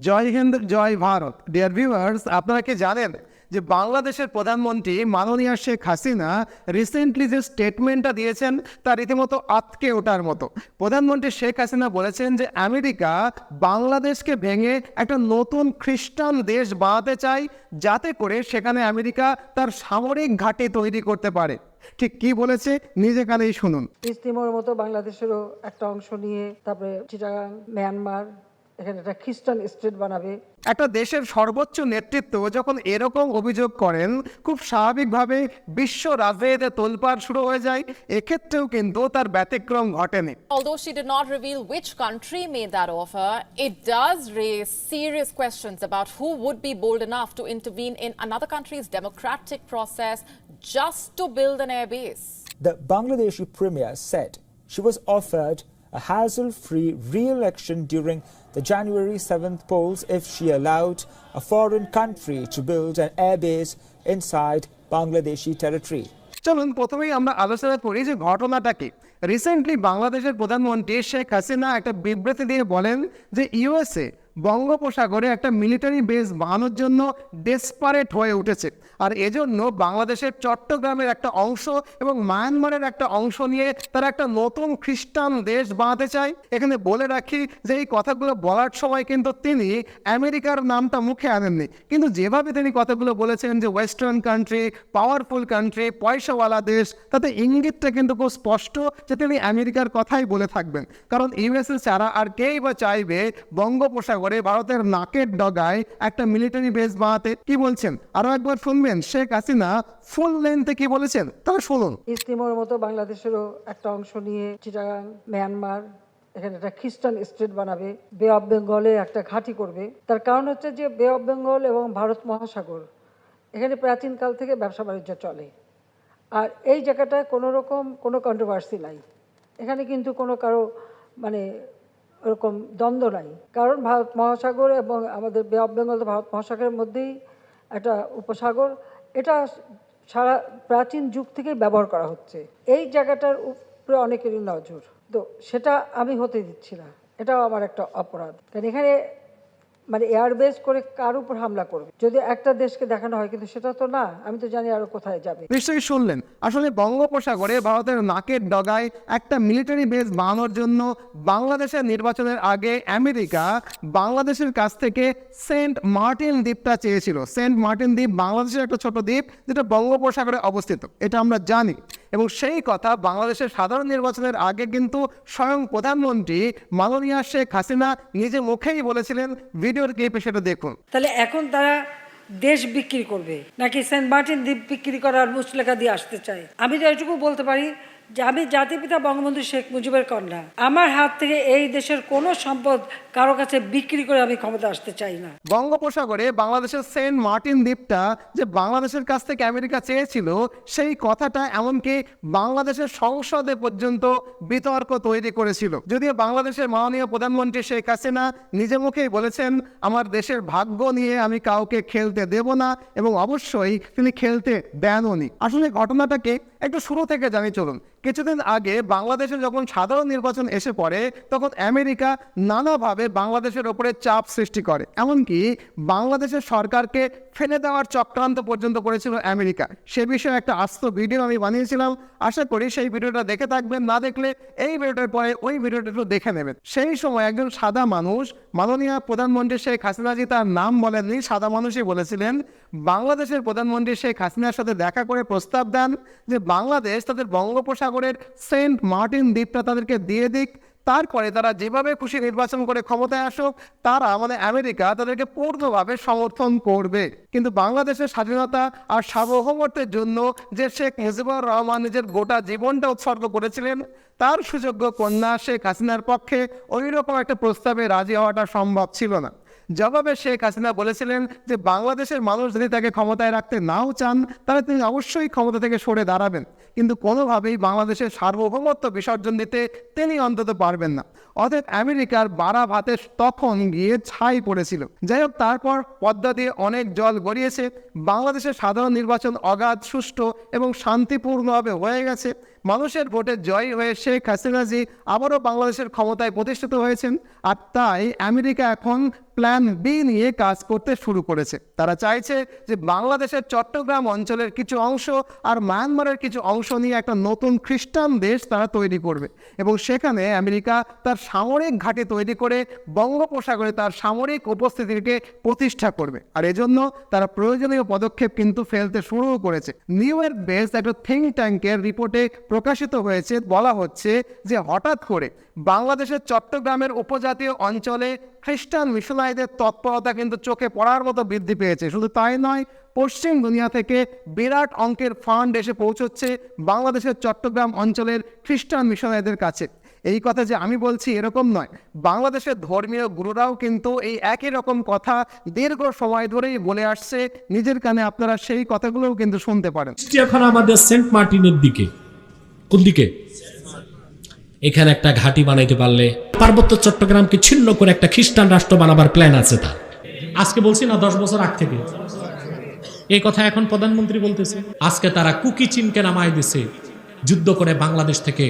জয় হিন্দ, জয় Bharat. Dear viewers, আপনারা কি জানেন যে বাংলাদেশের প্রধানমন্ত্রী মাননীয়া শেখ হাসিনা রিসেন্টলি যে স্টেটমেন্টটা দিয়েছেন তা রীতিমতো আঁতকে ওঠার মতো। প্রধানমন্ত্রী শেখ হাসিনা বলেছেন যে আমেরিকা বাংলাদেশকে ভেঙে একটা নতুন খ্রিস্টান দেশ বানাতে চায়, যাতে করে সেখানে আমেরিকা তার সামরিক ঘাঁটি তৈরি করতে পারে। ঠিক কি বলেছে নিজে কানেই শুনুন। ইস্তিমোর মতো বাংলাদেশেরও একটা অংশ নিয়ে তারপরে চিটাগাং, মিয়ানমার, এখানে একটা খ্রিস্টান স্টেট বানাবে। একটা দেশের সর্বোচ্চ নেতৃত্ব যখন এরকম অভিযোগ করেন, খুব স্বাভাবিকভাবে বিশ্ব রাজনীতিতে তোলপাড় শুরু হয়ে যায়। এক্ষেত্রেও কিন্তু তার ব্যতিক্রম ঘটেনি। Although she did not reveal which country made that offer, it does raise serious questions about who would be bold enough to intervene in another country's democratic process just to build an air base. The Bangladeshi premier said she was offered a hassle-free re-election during the January 7th polls if she allowed a foreign country to build an airbase inside Bangladeshi territory. চলুন প্রথমেই আমরা আলোচনা করি যে ঘটনাটা কি। Recently বাংলাদেশের প্রধানমন্ত্রী শেখ হাসিনা একটা বিবৃতি দিয়ে বলেন যে ইউএসএ বঙ্গোপসাগরে একটা মিলিটারি বেস বানানোর জন্য ডেসপারেট হয়ে উঠেছে, আর এজন্য বাংলাদেশের চট্টগ্রামের একটা অংশ এবং মায়ানমারের একটা অংশ নিয়ে তারা একটা নতুন খ্রিস্টান দেশ বানাতে চায়। এখানে বলে রাখি যে এই কথাগুলো বলার সময় কিন্তু তিনি আমেরিকার নামটা মুখে আনেননি, কিন্তু যেভাবে তিনি কথাগুলো বলেছেন যে ওয়েস্টার্ন কান্ট্রি, পাওয়ারফুল কান্ট্রি, পয়সাওয়ালা দেশ, তাতে ইঙ্গিতটা কিন্তু খুব স্পষ্ট যে তিনি আমেরিকার কথাই বলে থাকবেন। কারণ ইউএসএ ছাড়া আর কেই বা চাইবে বঙ্গোপসাগরে ভারতের নাকের ডগায় একটা মিলিটারি বেস বানাতে? কি বলছেন আরো একবার শুনবেন শেখ হাসিনা ফুল লেন্থে কি বলেছেন, তা শুনুন। ইস্তিমোর মতো বাংলাদেশেরও একটা অংশ নিয়ে চিটাগাং, মিয়ানমার, এখানে একটা খ্রিস্টান স্টেট বানাবে। বে অফ বেঙ্গলে একটা ঘাঁটি করবে। তার কারণ হচ্ছে যে বে অফ বেঙ্গল এবং ভারত মহাসাগর, এখানে প্রাচীনকাল থেকে ব্যবসা বাণিজ্য চলে, আর এই জায়গাটায় কোনো রকম কোনো কন্ট্রোভার্সি নাই। এখানে কিন্তু কোনো কারো মানে ওরকম দ্বন্দ্ব নাই, কারণ ভারত মহাসাগর এবং আমাদের বে অফ বেঙ্গল তো ভারত মহাসাগরের মধ্যেই একটা উপসাগর। এটা সারা প্রাচীন যুগ থেকেই ব্যবহার করা হচ্ছে। এই জায়গাটার উপরে অনেকেরই নজর, তো সেটা আমি হতে দিচ্ছি না। এটাও আমার একটা অপরাধ, কারণ এখানে মানে এয়ারবেস করে কার উপর হামলা করবে যদি একটা দেশকে দেখানো হয়, কিন্তু সেটা তো না। আমি তো জানি আরো কোথায় যাবে। নিশ্চয়ই শুনলেন, আসলে বঙ্গোপসাগরে ভারতের নাকের ডগায় একটা মিলিটারি বেস বানানোর জন্য বাংলাদেশের নির্বাচনের আগে আমেরিকা বাংলাদেশের কাছ থেকে সেন্ট মার্টিন দ্বীপটা চেয়েছিল। সেন্ট মার্টিন দ্বীপ বাংলাদেশের একটা ছোট দ্বীপ যেটা বঙ্গোপসাগরে অবস্থিত, এটা আমরা জানি। এবং সেই কথা বাংলাদেশের সাধারণ নির্বাচনের আগে কিন্তু স্বয়ং প্রধানমন্ত্রী মাননীয়া শেখ হাসিনা নিজে মুখেই বলেছিলেন। ভিডিওর ক্লিপে সেটা দেখুন। তাহলে এখন তারা দেশ বিক্রি করবে নাকি সেন্ট মার্টিন দ্বীপ বিক্রি করার মুচলেখা দিয়ে আসতে চায়? আমি তো এটুকু বলতে পারি যে আমি জাতিপিতা বঙ্গবন্ধু শেখ মুজিবের কন্যা। আমার হাত থেকে এই দেশের কোনো সম্পদ কারো কাছে বিক্রি করে আমি ক্ষমতা আসতে চাই না। বঙ্গোপসাগরে বাংলাদেশের সেন্ট মার্টিন দ্বীপটা যে বাংলাদেশের কাছ থেকে আমেরিকা চেয়েছিল, সেই কথাটা এমনকি বাংলাদেশের সংসদে পর্যন্ত বিতর্ক তৈরি করেছিল। যদিও বাংলাদেশের মাননীয় প্রধানমন্ত্রী শেখ হাসিনা নিজে মুখেই বলেছেন, আমার দেশের ভাগ্য নিয়ে আমি কাউকে খেলতে দেব না, এবং অবশ্যই তিনি খেলতে দেনওনি। আসলে ঘটনাটাকে একটু শুরু থেকে জানি চলুন। কিছুদিন আগে বাংলাদেশে যখন সাধারণ নির্বাচন এসে পড়ে, তখন আমেরিকা নানাভাবে বাংলাদেশের ওপরে চাপ সৃষ্টি করে, এমনকি বাংলাদেশের সরকারকে ফেলে দেওয়ার চক্রান্ত পর্যন্ত করেছিল আমেরিকা। সে বিষয়ে একটা আস্ত ভিডিও আমি বানিয়েছিলাম, আশা করি সেই ভিডিওটা দেখে থাকবেন। না দেখলে এই ভিডিওটার পরে ওই ভিডিওটা একটু দেখে নেবেন। সেই সময় একজন সাদা মানুষ, মাননীয় প্রধানমন্ত্রী শেখ হাসিনাজি তার নাম বলেননি, সাদা মানুষই বলেছিলেন, বাংলাদেশের প্রধানমন্ত্রী শেখ হাসিনার সাথে দেখা করে প্রস্তাব দেন যে বাংলাদেশ তাদের বঙ্গোপসাগরের সেন্ট মার্টিন দ্বীপটা তাদেরকে দিয়ে দিক, তারপরে তারা যেভাবে খুশি নির্বাচন করে ক্ষমতায় আসুক, তারা মানে আমেরিকা তাদেরকে পূর্ণভাবে সমর্থন করবে। কিন্তু বাংলাদেশের স্বাধীনতা আর সার্বভৌমত্বের জন্য যে শেখ মুজিবুর রহমান নিজের গোটা জীবনটা উৎসর্গ করেছিলেন, তার সুযোগ্য কন্যা শেখ হাসিনার পক্ষে ওই রকম একটা প্রস্তাবে রাজি হওয়াটা সম্ভব ছিল না। জবাবে শেখ হাসিনা বলেছিলেন যে বাংলাদেশের মানুষ যদি তাকে ক্ষমতায় রাখতে নাও চান, তাহলে তিনি অবশ্যই ক্ষমতা থেকে সরে দাঁড়াবেন, কিন্তু কোনোভাবেই বাংলাদেশের সার্বভৌমত্ব বিসর্জন দিতে তিনি অন্তত পারবেন না। অতএব আমেরিকার বাড়া ভাতে তখন গিয়ে ছাই পড়েছিল। যাই হোক, তারপর পদ্মা দিয়ে অনেক জল গড়িয়েছে, বাংলাদেশের সাধারণ নির্বাচন অগাধ, সুষ্ঠু এবং শান্তিপূর্ণভাবে হয়ে গেছে। মানুষের ভোটে জয়ী হয়ে শেখ হাসিনাজি আবারও বাংলাদেশের ক্ষমতায় প্রতিষ্ঠিত হয়েছেন। আর তাই আমেরিকা এখন প্ল্যান বি নিয়ে কাজ করতে শুরু করেছে। তারা চাইছে যে বাংলাদেশের চট্টগ্রাম অঞ্চলের কিছু অংশ আর মায়ানমারের কিছু অংশ নিয়ে একটা নতুন খ্রিস্টান দেশ তারা তৈরি করবে এবং সেখানে আমেরিকা তার সামরিক ঘাঁটি তৈরি করে বঙ্গোপসাগরে তার সামরিক উপস্থিতিকে প্রতিষ্ঠা করবে। আর এজন্য তারা প্রয়োজনীয় পদক্ষেপ কিন্তু ফেলতে শুরু করেছে। নিউ ইয়র্ক বেসড একটা থিঙ্ক ট্যাঙ্কের রিপোর্টে প্রকাশিত হয়েছে, বলা হচ্ছে যে হঠাৎ করে বাংলাদেশের চট্টগ্রামের উপজাতীয় অঞ্চলে খ্রিস্টান মিশনারিদের তৎপরতা কিন্তু চোখে পড়ার মতো বৃদ্ধি পেয়েছে। শুধু তাই নয়, পশ্চিম দুনিয়া থেকে বিরাট অঙ্কের ফান্ড এসে পৌঁছচ্ছে বাংলাদেশের চট্টগ্রাম অঞ্চলের খ্রিস্টান মিশনারিদের কাছে। এই কথা যে আমি বলছি এরকম নয়, বাংলাদেশের ধর্মীয় গুরুরাও কিন্তু এই একই রকম কথা দীর্ঘ সময় ধরেই বলে আসছে। নিজের কানে আপনারা সেই কথাগুলোও কিন্তু শুনতে পারেন। এখন আমাদের সেন্ট মার্টিনের দিকে, কোন দিকে? এখানে একটা ঘাঁটি বানাইতে পারলে পার্বত্য চট্টগ্রামকে ছিন্ন করে একটা খ্রিস্টান রাষ্ট্র বানাবার প্ল্যান আছে তার। আজকে বলছি না, 10 বছর আগ থেকে এই কথা এখন প্রধানমন্ত্রী বলতেছে। আজকে তারা কুকি চিনকে নামায় দিছে, যুদ্ধ করে বাংলাদেশ থেকে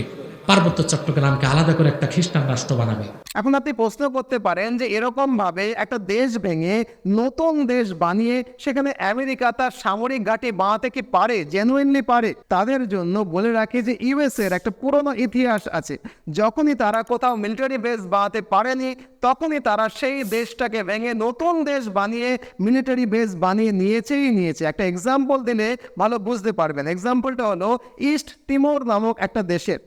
পার্বত্য চট্টগ্রামকে আলাদা করে একটা খ্রিস্টান রাষ্ট্র বানাবে। এখন আপনি প্রশ্ন করতে পারেন যে এরকম ভাবে একটা দেশ ভেঙে নতুন দেশ বানিয়ে সেখানে আমেরিকা তার সামরিক ঘাঁটি বানাতে কি পারে? জেনুইনলি পারে? তাদের জন্য বলে রাখি যে ইউএস এর একটা পুরনো ইতিহাস আছে। যখনই তারা কোথাও মিলিটারি বেস বানাতে পারেনি, তখনই তারা সেই দেশটাকে ভেঙে নতুন দেশ বানিয়ে মিলিটারি বেস বানিয়ে নিয়েছে। একটা এক্সাম্পল দিলে ভালো বুঝতে পারবেন। এক্সাম্পলটা হলো ইস্ট তিমোর নামক একটা দেশের।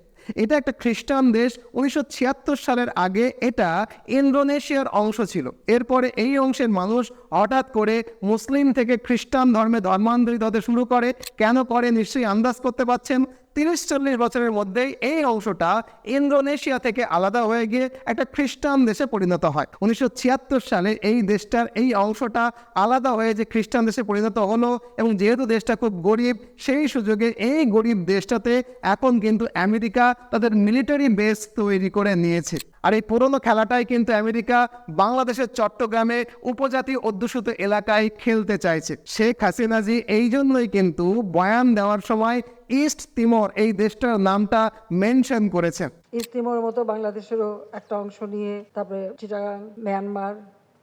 এটা একটা খ্রিস্টান দেশ। 1976 সালের আগে এটা ইন্দোনেশিয়ার অংশ ছিল। এরপরে এই অংশের মানুষ হঠাৎ করে মুসলিম থেকে খ্রিস্টান ধর্মে ধর্মান্তরিত হতে শুরু করে। কেন করে নিশ্চয়ই আন্দাজ করতে পারছেন। 30-40 বছরের মধ্যেই এই অংশটা ইন্দোনেশিয়া থেকে আলাদা হয়ে গিয়ে একটা খ্রিস্টান দেশে পরিণত হয়। 1976 সালে এই দেশটার এই অংশটা আলাদা হয়ে যে খ্রিস্টান দেশে পরিণত হলো এবং যেহেতু দেশটা খুব গরিব, সেই সুযোগে এই গরিব দেশটাতে এখন কিন্তু আমেরিকা তাদের মিলিটারি বেস তৈরি করে নিয়েছে। আর এই পুরনো খেলাটাই কিন্তু আমেরিকা বাংলাদেশের চট্টগ্রামে উপজাতি অধ্যুষিত এলাকায় খেলতে চাইছে। শেখ হাসিনাজি এই জন্যই কিন্তু বয়ান দেওয়ার সময় ইস্ট তিমোর এই দেশটার নামটা মেনশন করেছেন। ইস্ট তিমোরের মতো বাংলাদেশেরও একটা অংশ নিয়ে তারপরে চিটাগাং, মিয়ানমার,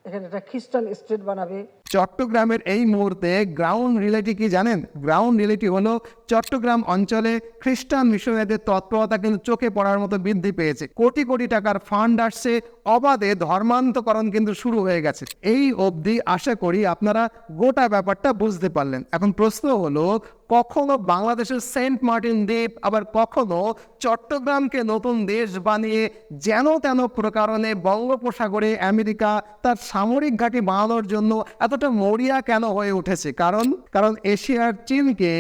এখানে একটা খ্রিস্টান স্টেট বানাবে। চট্টগ্রামের এই মুহূর্তে গ্রাউন্ড রিয়েলিটি কি জানেন? গ্রাউন্ড রিয়েলিটি হলো চট্টগ্রাম অঞ্চলে খ্রিস্টান মিশনারিদের তৎপরতা কিন্তু চোখে পড়ার মতো বৃদ্ধি পেয়েছে। কোটি কোটি টাকার ফান্ড আসছে, অবাধে ধর্মান্তকরণ কিন্তু শুরু হয়ে গেছে। এই অবধি আশা করি আপনারা গোটা ব্যাপারটা বুঝতে পারলেন। এখন প্রশ্ন হলো, কখনো বাংলাদেশের সেন্ট মার্টিন দ্বীপ আবার কখনো চট্টগ্রামকে নতুন দেশ বানিয়ে যেন তেন প্রকারণে বঙ্গোপসাগরে আমেরিকা তার সামরিক ঘাঁটি বানানোর জন্য এতটা মরিয়া কেন হয়ে উঠেছে? কারণ এশিয়ার চীনকে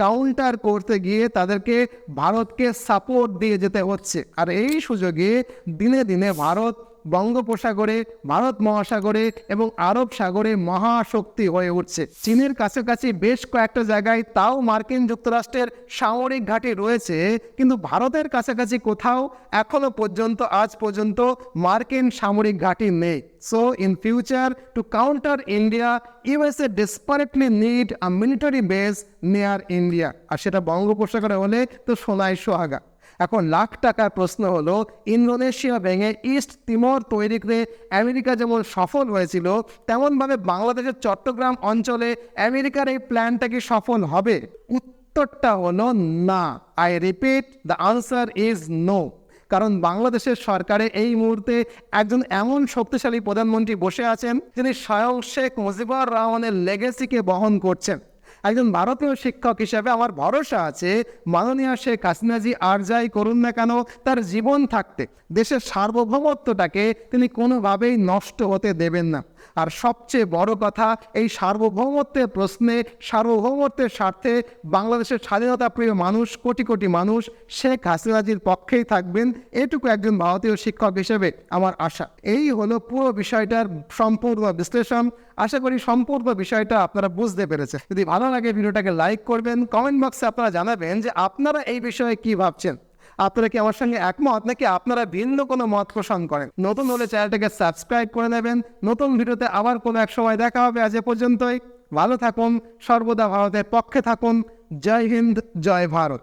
কাউন্টার করতে গিয়ে তাদেরকে ভারতকে সাপোর্ট দিয়ে যেতে হচ্ছে। আর এই সুযোগে দিনে দিনে ভারত বঙ্গোপসাগরে, ভারত মহাসাগরে এবং আরব সাগরে মহাশক্তি হয়ে উঠছে। চীনের কাছাকাছি বেশ কয়েকটা জায়গায় তাও মার্কিন যুক্তরাষ্ট্রের সামরিক ঘাঁটি রয়েছে, কিন্তু ভারতের কাছাকাছি কোথাও এখনো পর্যন্ত আজ পর্যন্ত মার্কিন সামরিক ঘাঁটি নেই। So in future two counter India, USA desperately need a military base near India, আর সেটা বঙ্গোপসাগরে হলে তো সোনায় সোহাগা। এখন লাখ টাকার প্রশ্ন হলো, ইন্দোনেশিয়া ভেঙে ইস্ট তিমোর তৈরিতে আমেরিকা যেমন সফল হয়েছিল, তেমনভাবে বাংলাদেশের চট্টগ্রাম অঞ্চলে আমেরিকার এই প্ল্যানটা কি সফল হবে? উত্তরটা হলো না। I repeat, the answer is no. কারণ বাংলাদেশের সরকারে এই মুহূর্তে একজন এমন শক্তিশালী প্রধানমন্ত্রী বসে আছেন যিনি স্বয়ং শেখ মুজিবুর রহমানের লেগেসিকে বহন করছেন। একজন ভারতীয় শিক্ষক হিসেবে আমার ভরসা আছে মাননীয় শেখ হাসিনাজি আর যাই করুন না কেন, তার জীবন থাকতে দেশের সার্বভৌমত্বটাকে তিনি কোনোভাবেই নষ্ট হতে দেবেন না। আর সবচেয়ে বড় কথা, এই সার্বভৌমত্বের প্রশ্নে, সার্বভৌমত্বের স্বার্থে বাংলাদেশের স্বাধীনতা প্রিয় মানুষ, কোটি কোটি মানুষ শেখ হাসিনাজির পক্ষেই থাকবেন, এটুকু একজন ভারতীয় শিক্ষক হিসেবে আমার আশা। এই হলো পুরো বিষয়টার সম্পূর্ণ বিশ্লেষণ। আশা করি সম্পূর্ণ বিষয়টা আপনারা বুঝতে পেরেছেন। যদি ভালো লাগে ভিডিওটাকে লাইক করবেন, কমেন্ট বক্সে আপনারা জানাবেন যে আপনারা এই বিষয়ে কি ভাবছেন। আপনারা কি আমার সঙ্গে একমত, নাকি আপনারা ভিন্ন কোনো মত পোষণ করেন? নতুন হলে চ্যানেলটাকে সাবস্ক্রাইব করে নেবেন। নতুন ভিডিওতে আবার কোনো এক সময় দেখা হবে। আজ এ পর্যন্তই। ভালো থাকুন, সর্বদা ভারতের পক্ষে থাকুন। জয় হিন্দ, জয় ভারত।